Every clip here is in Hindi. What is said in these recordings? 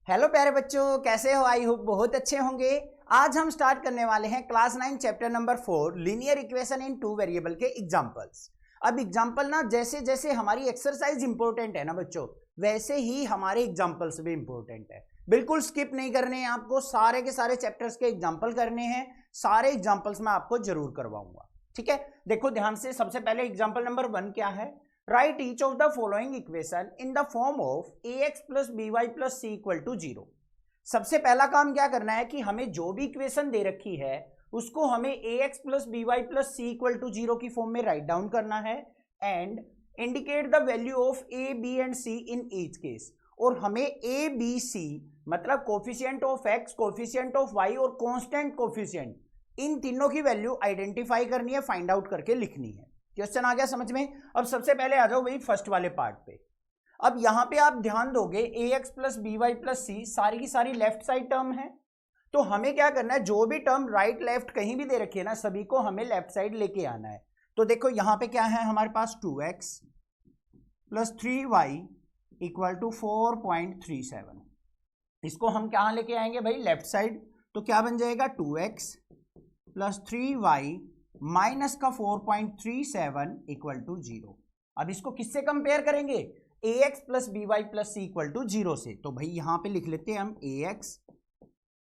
हेलो प्यारे बच्चों, कैसे हो? आई होप बहुत अच्छे होंगे। आज हम स्टार्ट करने वाले हैं class 9 chapter number 4 linear equation in two variable के एग्जांपल्स। अब एग्जांपल ना जैसे जैसे हमारी एक्सरसाइज इंपॉर्टेंट है ना बच्चों, वैसे ही हमारे एग्जांपल्स भी इंपॉर्टेंट है। बिल्कुल स्किप नहीं करने हैं आपको, सारे के सारे चैप्टर्स के एग्जाम्पल करने हैं। सारे एग्जाम्पल्स मैं आपको जरूर करवाऊंगा, ठीक है। देखो ध्यान से, सबसे पहले एग्जाम्पल नंबर 1 क्या है? Write each of the following equation in the form of ax plus by plus c equal to 0। सबसे पहला काम क्या करना है कि हमें जो भी इक्वेशन दे रखी है उसको हमें ax plus by plus c equal to 0 की फॉर्म में राइट डाउन करना है and indicate the value of a, b and c in each case. और हमें a, b, c मतलब coefficient of x, coefficient of y और कांस्टेंट कोफिशिएंट, इन तीनों की वैल्यू आइडेंटिफाई करनी है, फाइंड आउट करके लिखनी है। क्वेश्चन आ गया समझ में? अब सबसे पहले आ जाओ वही फर्स्ट वाले पार्ट पे। अब यहां पे आप ध्यान दोगे ax plus by plus c सारी की सारी लेफ्ट साइड टर्म है, तो हमें क्या करना है, जो भी टर्म राइट लेफ्ट कहीं भी दे रखी है ना, सभी को हमें लेफ्ट साइड लेके आना है। तो देखो यहां पे क्या है हमारे पास 2x plus 3y equal to 4.37। इसको हम कहां लेके आएंगे भाई? Left side. तो क्या बन जाएगा? 2x प्लस 3y माइनस का 4.37 इक्वल टू 0। अब इसको किससे कंपेयर करेंगे? ax plus by plus c equal to 0 से। तो भाई यहां पे लिख लेते हैं हम ax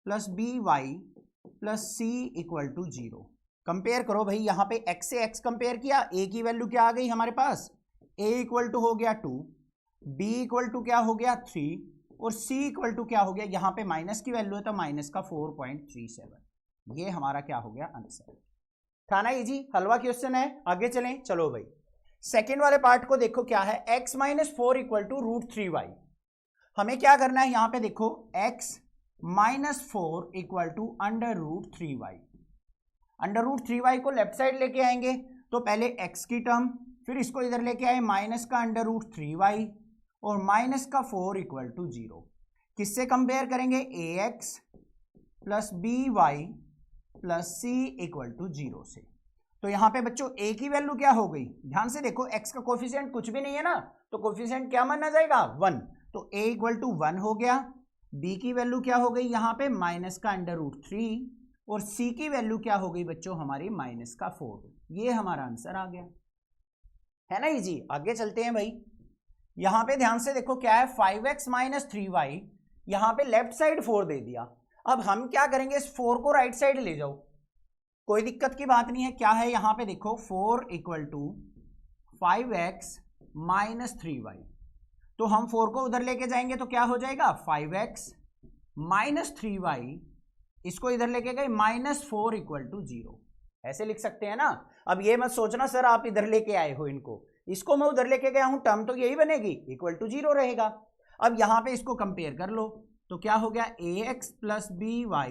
plus by plus c equal to 0। Compare करो भाई, यहां पे x से x कंपेयर किया, a की वैल्यू क्या आ गई हमारे पास? a इक्वल टू हो गया 2, b इक्वल टू क्या हो गया 3 और c इक्वल टू क्या हो गया? यहां पे माइनस की वैल्यू है तो माइनस का 4.37। ये हमारा क्या हो गया? आंसर। था ना इजी? हलवा क्वेश्चन है। आगे चलें, चलो भाई सेकेंड वाले पार्ट को देखो क्या है। x minus 4 equal to √3y। हमें क्या करना है यहां पे? देखो x minus 4 equal to √3y। √3y को लेफ्ट साइड लेके आएंगे तो पहले x की टर्म, फिर इसको इधर लेके आए माइनस का √3y और माइनस का 4 इक्वल टू 0। किससे कंपेयर करेंगे? ax plus by plus c equal to 0 से। तो यहां पे बच्चों a की वैल्यू क्या हो गई? ध्यान से देखो, x का कोफिशिएंट कुछ भी नहीं है ना, तो कोफिशिएंट क्या माना जाएगा? 1। तो a इक्वल टू 1 हो गया। b की वैल्यू क्या हो गई यहां पे? माइनस का √3 और c की वैल्यू क्या हो गई बच्चों हमारी? माइनस का 4। ये हमारा आंसर आ गया, है ना इजी। आगे चलते हैं भाई। यहां पे ध्यान से देखो क्या है, 5x माइनस 3y, यहां पे लेफ्ट साइड 4 दे दिया। अब हम क्या करेंगे, इस 4 को राइट साइड ले जाओ, कोई दिक्कत की बात नहीं है। क्या है यहां पे? देखो 4 equal to 5x minus 3y। तो हम 4 को उधर लेके जाएंगे तो क्या हो जाएगा? 5x माइनस 3y, इसको इधर लेके गए माइनस 4 इक्वल टू 0। ऐसे लिख सकते हैं ना। अब ये मत सोचना सर आप इधर लेके आए हो इनको, इसको मैं उधर लेके गया हूं, टर्म तो यही बनेगी, इक्वल टू 0 रहेगा। अब यहां पे इसको कंपेयर कर लो तो क्या हो गया? ax plus by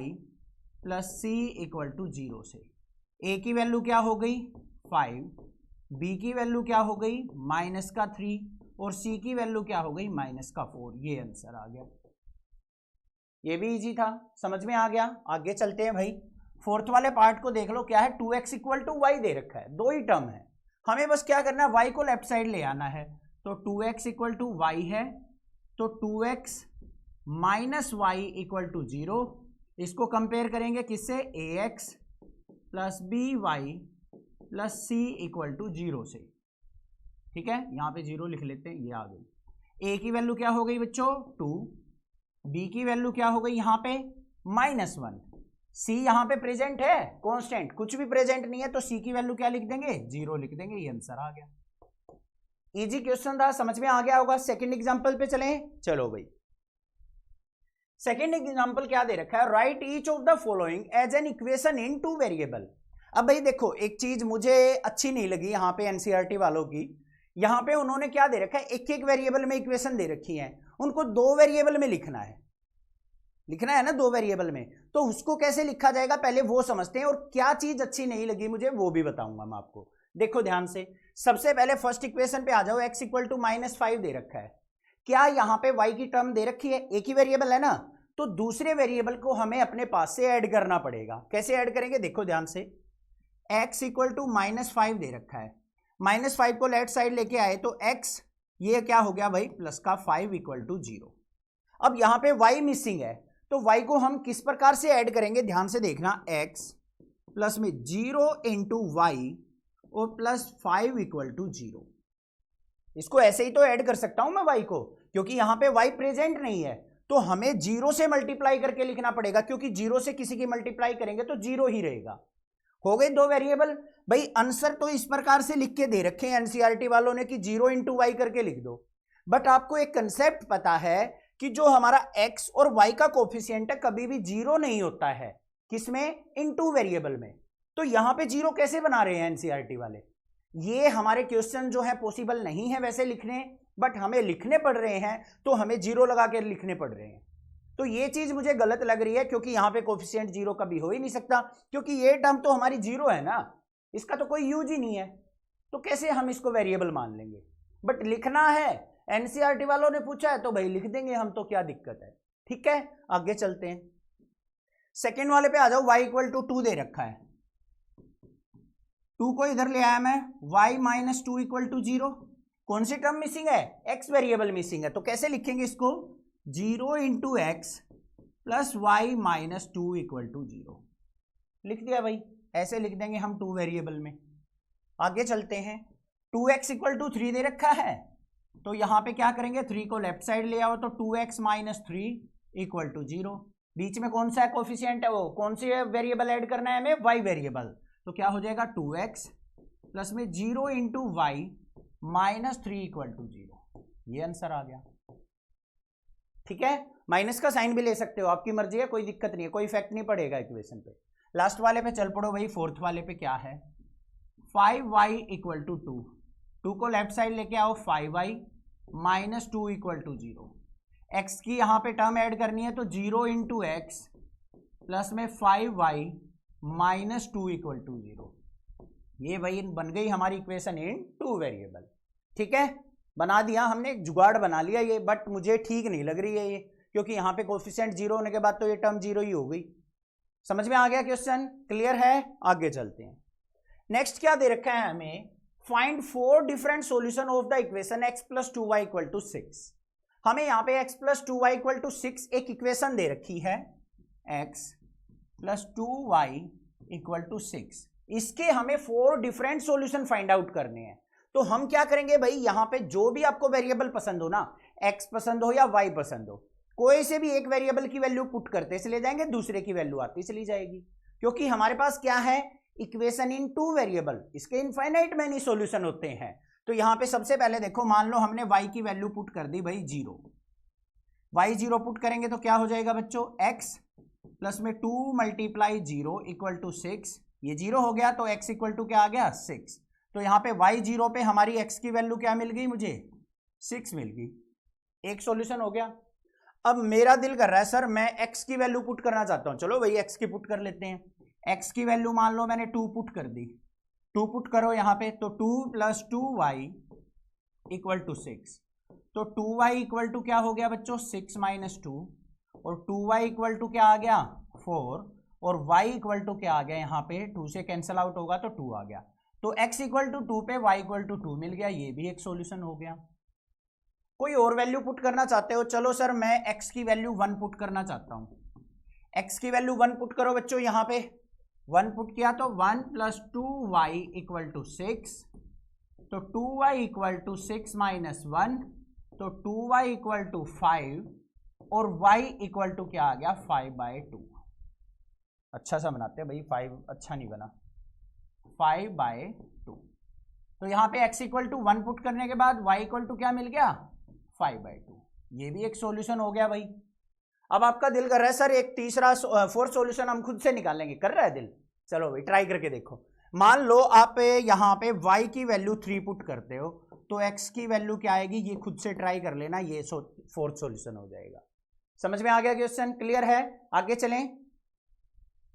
plus c equal to 0 से। a की वैल्यू क्या हो गई? 5, b की वैल्यू क्या हो गई? माइनस का 3 और c की वैल्यू क्या हो गई? माइनस का 4। ये आंसर आ गया। ये भी इजी था, समझ में आ गया। आगे चलते हैं भाई। फोर्थ वाले पार्ट को देख लो क्या है। 2x इक्वल टू y दे रखा है, दो ही टर्म है, हमें बस क्या करना है? y को लेफ्ट साइड ले आना है। तो 2x इक्वल टू y है, तो 2x minus Y equal to 0। इसको कंपेयर करेंगे किससे? ax plus by plus c equal to 0 से। ठीक है, यहां पे 0 लिख लेते हैं, ये आ गई। a की वैल्यू क्या हो गई बच्चों? 2, b की वैल्यू क्या हो गई यहां पे? -1, c यहां पे प्रेजेंट है, कांस्टेंट कुछ भी प्रेजेंट नहीं है, तो c की वैल्यू क्या लिख देंगे? 0 लिख देंगे। ये आंसर आ गया। इजी क्वेश्चन था, समझ में आ गया होगा। सेकंड एग्जांपल पे चलें, चलो भाई। सेकेंड एग्जाम्पल क्या दे रखा है? Write each of the following as an equation in two variable. अब भाई देखो, एक चीज मुझे अच्छी नहीं लगी यहाँ पे एनसीईआरटी वालों की। यहाँ पे उन्होंने क्या दे रखा है? एक एक वेरिएबल में इक्वेशन दे रखी है, उनको 2 वेरिएबल में लिखना है। लिखना है ना 2 वेरिएबल में, तो उसको कैसे लिखा जाएगा पहले वो समझते हैं। और क्या चीज अच्छी नहीं लगी मुझे वो भी बताऊंगा मैं आपको। देखो ध्यान से, सबसे पहले फर्स्ट इक्वेशन पे आ जाओ। x इक्वल टू -5 दे रखा है, क्या यहां पे y की टर्म दे रखी है? एक ही वेरिएबल है ना, तो दूसरे वेरिएबल को हमें अपने पास से ऐड करना पड़ेगा। कैसे ऐड करेंगे? देखो ध्यान से, x इक्वल टू -5 दे रखा है, -5 को लेफ्ट साइड लेके आए तो x ये क्या हो गया भाई? प्लस का 5 इक्वल टू 0। अब यहां पे y मिसिंग है, तो y को हम किस प्रकार से ऐड करेंगे, ध्यान से देखना, x प्लस में 0 इंटू वाई और प्लस 5 इक्वल टू 0। इसको ऐसे ही तो ऐड कर सकता हूं मैं y को, क्योंकि यहां पे y प्रेजेंट नहीं है, तो हमें 0 से मल्टीप्लाई करके लिखना पड़ेगा, क्योंकि 0 से किसी की मल्टीप्लाई करेंगे तो 0 ही रहेगा। हो गए दो वेरिएबल। भाई आंसर तो इस प्रकार से लिख के दे रखे हैं एनसीईआरटी वालों ने कि 0 इंटू वाई करके लिख दो, बट आपको एक कंसेप्ट पता है कि जो हमारा x और y का कोफिशिएंट है कभी भी 0 नहीं होता है, किसमें, इनटू वेरिएबल में। तो यहां पे 0 कैसे बना रहे हैं एनसीईआरटी वाले, ये हमारे क्वेश्चन जो है पॉसिबल नहीं है वैसे लिखने, बट हमें लिखने पड़ रहे हैं, तो हमें 0 लगा के लिखने पड़ रहे हैं। तो ये चीज मुझे गलत लग रही है, क्योंकि यहां पे कोफिशिएंट 0 कभी हो ही नहीं सकता, क्योंकि ये टर्म तो हमारी 0 है ना, इसका तो कोई यूज ही नहीं है, तो कैसे हम इसको वेरिएबल मान लेंगे। बट लिखना है, एनसीईआरटी वालों ने पूछा है तो भाई लिख देंगे हम, तो क्या दिक्कत है। ठीक है, आगे चलते हैं। सेकेंड वाले पे आ जाओ, y इक्वल टू 2 दे रखा है, 2 को इधर ले आया मैं, y माइनस 2 इक्वल टू 0। कौन सी टर्म मिसिंग है, x वेरिएबल मिसिंग है, तो कैसे लिखेंगे इसको, 0 into X plus Y minus 2 equal to 0। लिख दिया भाई, ऐसे लिख देंगे हम 2 वेरिएबल में। आगे चलते हैं, 2x इक्वल टू 3 दे रखा है, तो यहां पे क्या करेंगे, 3 को लेफ्ट साइड ले आओ, तो 2x माइनस 3 इक्वल टू 0। बीच में कौन सा है कोफिशिएंट है, वो कौन सी वेरिएबल ऐड करना है हमें, y वेरिएबल, तो क्या हो जाएगा 2x प्लस में 0 into Y minus 3 equal to 0। ये आंसर आ गया। ठीक है, माइनस का साइन भी ले सकते हो, आपकी मर्जी है, कोई दिक्कत नहीं है, कोई इफेक्ट नहीं पड़ेगा इक्वेशन पे। लास्ट वाले पे चल पड़ो भाई, फोर्थ वाले पे क्या है, 5y इक्वल टू 2, 2 को लेफ्ट साइड लेके आओ, 5y minus 2 equal to 0। x की यहाँ पे टर्म ऐड करनी है, तो 0 इंटू एक्स प्लस में 5y माइनस 2 इक्वल टू 0। ये भाई बन गई हमारी इक्वेशन इन 2 वेरिएबल। ठीक है, बना दिया हमने, एक जुगाड़ बना लिया ये, बट मुझे ठीक नहीं लग रही है ये, क्योंकि यहाँ पे कोफिशिएंट 0 होने के बाद तो ये टर्म 0 ही हो गई। समझ में आ गया क्वेश्चन, क्लियर है, आगे चलते हैं। नेक्स्ट क्या दे रखा है हमें, find 4 different solution of the equation x plus 2y equal to 6। हमें यहाँ पे x plus 2y equal to 6 एक इक्वेशन दे रखी है, x plus 2y equal to 6, इसके हमें 4 डिफरेंट सॉल्यूशन फाइंड आउट करने हैं। तो हम क्या करेंगे भाई, यहां पे जो भी आपको वेरिएबल पसंद हो ना, x पसंद हो या y पसंद हो, कोई से भी एक वेरिएबल की वैल्यू पुट करते चले जाएंगे, दूसरे की वैल्यू आती चली जाएगी, क्योंकि हमारे पास क्या है, इक्वेशन इन 2 वेरिएबल, इसके इनफाइनाइट मैनी सॉल्यूशन होते हैं। तो यहां पे सबसे पहले देखो, मान लो हमने y की वैल्यू पुट कर दी भाई 0, y 0 पुट करेंगे तो क्या हो जाएगा बच्चों, x प्लस में 2 मल्टीप्लाई 0 इक्वल टू 6, ये 0 हो गया, तो x इक्वल टू क्या आ गया, 6। तो यहाँ पे y 0 पे हमारी x की वैल्यू क्या मिल गई, मुझे 6 मिल गई, एक सॉल्यूशन हो गया। अब मेरा दिल कर रहा है सर मैं x की वैल्यू पुट करना चाहता हूँ, चलो भाई x की पुट कर लेते हैं। x की वैल्यू मान लो मैंने 2 पुट कर दी, 2 पुट करो यहाँ पे, तो 2 प्लस 2y इक्वल टू 6, तो 2y इक्वल टू क्या हो गया बच्चों, 6 माइनस 2, और 2y इक्वल टू क्या आ गया, 4, और y इक्वल टू क्या आ गया, यहाँ पे 2 से कैंसिल आउट होगा तो 2 आ गया, तो x इक्वल टू 2 पे y इक्वल टू 2 मिल गया, ये भी एक सॉल्यूशन हो गया। कोई और वैल्यू पुट करना चाहते हो, चलो सर मैं x की वैल्यू 1 पुट करना चाहता हूँ, x की वैल्यू 1 पुट करो बच्चों, यहाँ पे 1 पुट किया तो 1 प्लस 2y इक्वल टू 6, तो 2y इक्वल टू 6 माइनस 1, तो 2y इक्वल टू 5, और y इक्वल टू क्या आ गया, 5/2। अच्छा सा बनाते हैं भाई, 5 अच्छा नहीं बना, 5/2। तो यहाँ पे x इक्वल टू 1 पुट करने के बाद y इक्वल टू क्या मिल गया, 5/2, ये भी एक सॉल्यूशन हो गया भाई। अब आपका दिल कर रहा है सर एक तीसरा 4 सॉल्यूशन हम खुद से निकालेंगे, कर रहा है दिल, चलो भाई ट्राई करके देखो। मान लो आप यहाँ पे y की वैल्यू 3 पुट करते हो, तो x की वैल्यू क्या आएगी, ये खुद से ट्राई कर लेना, ये 4th सॉल्यूशन हो जाएगा। समझ में आ गया क्वेश्चन, क्लियर है, आगे चलें।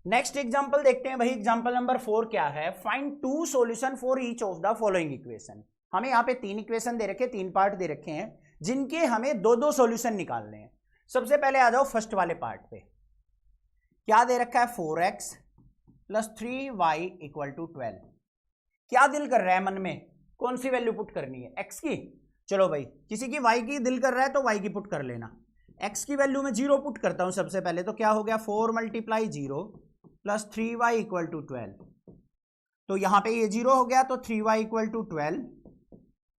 नेक्स्ट एग्जांपल देखते हैं भाई, एग्जांपल नंबर 4 क्या है, find 2 solution for each of the following equation. हमें यहाँ पे 3 इक्वेशन दे रखे, 3 पार्ट दे रखे हैं, जिनके हमें 2-2 सॉल्यूशन निकालने हैं। सबसे पहले आ जाओ फर्स्ट वाले पार्ट पे, क्या दे रखा है, 4x plus 3y equal to 12। क्या दिल कर रहा है मन में, कौन सी वैल्यू पुट करनी है, x की, चलो भाई किसी की y की दिल कर रहा है तो y की पुट कर लेना। x की वैल्यू में 0 पुट करता हूं सबसे पहले, तो क्या हो गया 4 multiply 0 plus 3y equal to 12। तो यहां पे ये 0 हो गया तो 3y इक्वल टू 12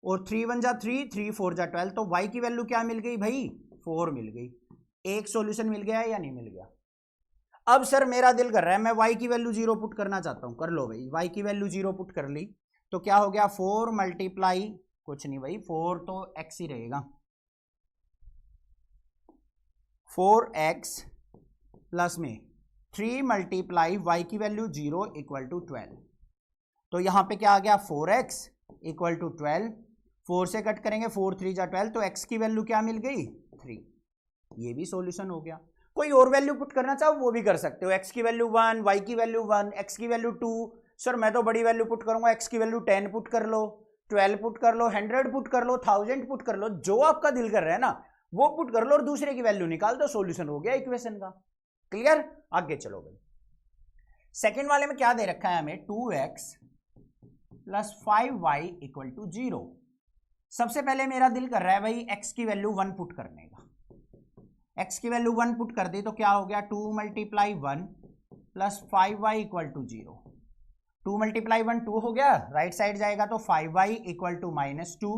और 3 1 जा 3, 3 4 जा 12, तो y की वैल्यू क्या मिल गई भाई 4 मिल गई। एक सॉल्यूशन मिल गया या नहीं मिल गया। अब सर मेरा दिल कर रहा है मैं y की वैल्यू 0 पुट करना चाहता हूं, कर लो भाई, y की वैल्यू 0 पुट कर ली तो क्या हो गया 4 मल्टीप्लाई कुछ नहीं भाई 4 तो x ही रहेगा, 4x प्लस में 3 मल्टीप्लाई y की वैल्यू 0 इक्वल टू 12। तो यहां पे क्या आ गया 4x इक्वल टू 12, 4 से कट करेंगे 4 3 जा 12, तो x की वैल्यू क्या मिल गई 3। ये भी सॉल्यूशन हो गया। कोई और वैल्यू पुट करना चाहो वो भी कर सकते हो, x की वैल्यू 1, y की वैल्यू 1, x की वैल्यू 2। सर मैं तो बड़ी वैल्यू पुट करूंगा, x की वैल्यू 10 पुट कर लो, 12 पुट कर लो, 100 पुट कर लो, 1000 पुट कर लो, जो आपका दिल कर रहा है ना वो पुट कर लो और दूसरे की वैल्यू निकाल दो, सॉल्यूशन हो गया इक्वेशन का। क्लियर, आगे चलो भाई। सेकेंड वाले में क्या दे रखा है हमें 2x plus 5y equal to 0। सबसे पहले मेरा दिल कर रहा है भाई x की वैल्यू 1 पुट करने का, x की वैल्यू 1 पुट कर दी तो क्या हो गया 2 multiply 1 plus 5y equal to 0। 2 multiply 1 2 हो गया, राइट साइड जाएगा तो 5y इक्वल टू -2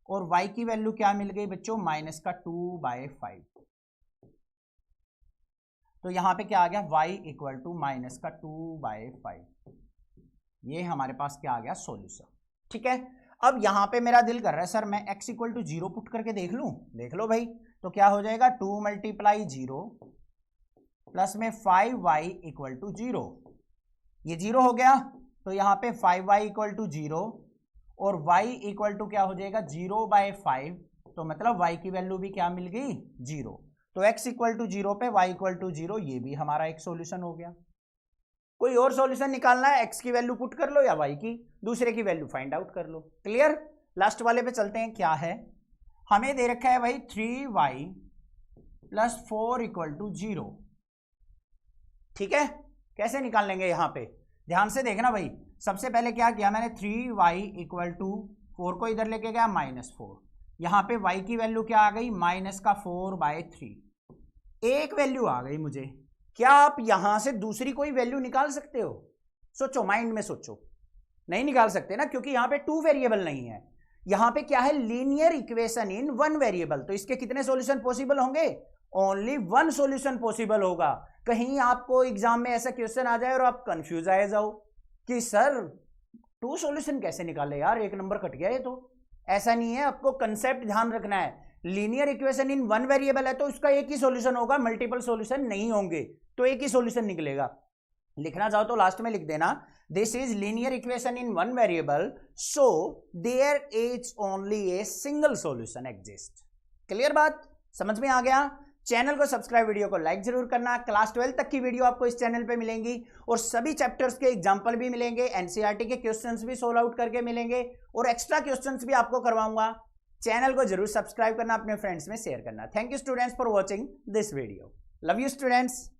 और y की वैल्यू क्या मिल गई बच्चों -2/5। तो यहां पे क्या आ गया y इक्वल टू -2/5। ये हमारे पास क्या आ गया सॉल्यूशन। ठीक है, अब यहां पे मेरा दिल कर रहा है सर मैं x इक्वल टू 0 पुट करके देख लूं, देख लो भाई। तो क्या हो जाएगा 2 मल्टीप्लाई 0 प्लस में 5y इक्वल टू 0, ये 0 हो गया तो यहाँ पे 5y इक्वल टू 0 और y इक्वल टू क्या हो जाएगा 0/5, तो मतलब y की वैल्यू भी क्या मिल गई 0। तो x इक्वल टू 0 पे y इक्वल टू 0, ये भी हमारा एक सॉल्यूशन हो गया। कोई और सॉल्यूशन निकालना है, x की वैल्यू पुट कर लो या y की, दूसरे की वैल्यू फाइंड आउट कर लो। क्लियर, लास्ट वाले पे चलते हैं। क्या है हमें दे रखा है भाई 3y प्लस 4 इक्वल टू 0। ठीक है, कैसे निकाल लेंगे यहां पे ध्यान से देखना भाई। सबसे पहले क्या किया मैंने 3y इक्वल टू 4 को इधर लेके गया -4, यहां पे y की वैल्यू क्या आ गई -4/3, एक वैल्यू आ गई मुझे। क्या आप यहां से दूसरी कोई वैल्यू निकाल सकते हो? सोचो, माइंड में सोचो। नहीं निकाल सकते ना, क्योंकि यहां पे 2 वेरिएबल नहीं है, यहां पे क्या है लीनियर इक्वेशन इन 1 वेरिएबल। तो इसके कितने सॉल्यूशन पॉसिबल होंगे? ओनली 1 सॉल्यूशन पॉसिबल होगा। कहीं आपको एग्जाम में ऐसा क्वेश्चन आ जाए और आप कंफ्यूज आ जाओ कि सर 2 सॉल्यूशन कैसे निकाले यार, एक नंबर कट गया ये तो। ऐसा नहीं है, आपको कंसेप्ट ध्यान रखना है। लीनियर इक्वेशन इन 1 वेरिएबल है तो उसका एक ही सॉल्यूशन होगा, मल्टीपल सॉल्यूशन नहीं होंगे, तो एक ही सॉल्यूशन निकलेगा। लिखना चाहो तो लास्ट में लिख देना this is linear equation in 1 variable so there is only a single solution exist. Clear बात, समझ में आ गया? चैनल को सब्सक्राइब, वीडियो को लाइक जरूर करना। क्लास 12 तक की वीडियो आपको इस चैनल पे मिलेंगी और सभी चैप्टर्स के एग्जांपल भी मिलेंगे, एनसीईआरटी के क्वेश्चंस भी सोल्व आउट करके मिलेंगे और एक्स्ट्रा क्वेश्चंस भी आपको करवाऊंगा। चैनल को जरूर सब्सक्राइब करना, अपने फ्रेंड्स में शेयर करना। Thank you students for watching this video. Love you students.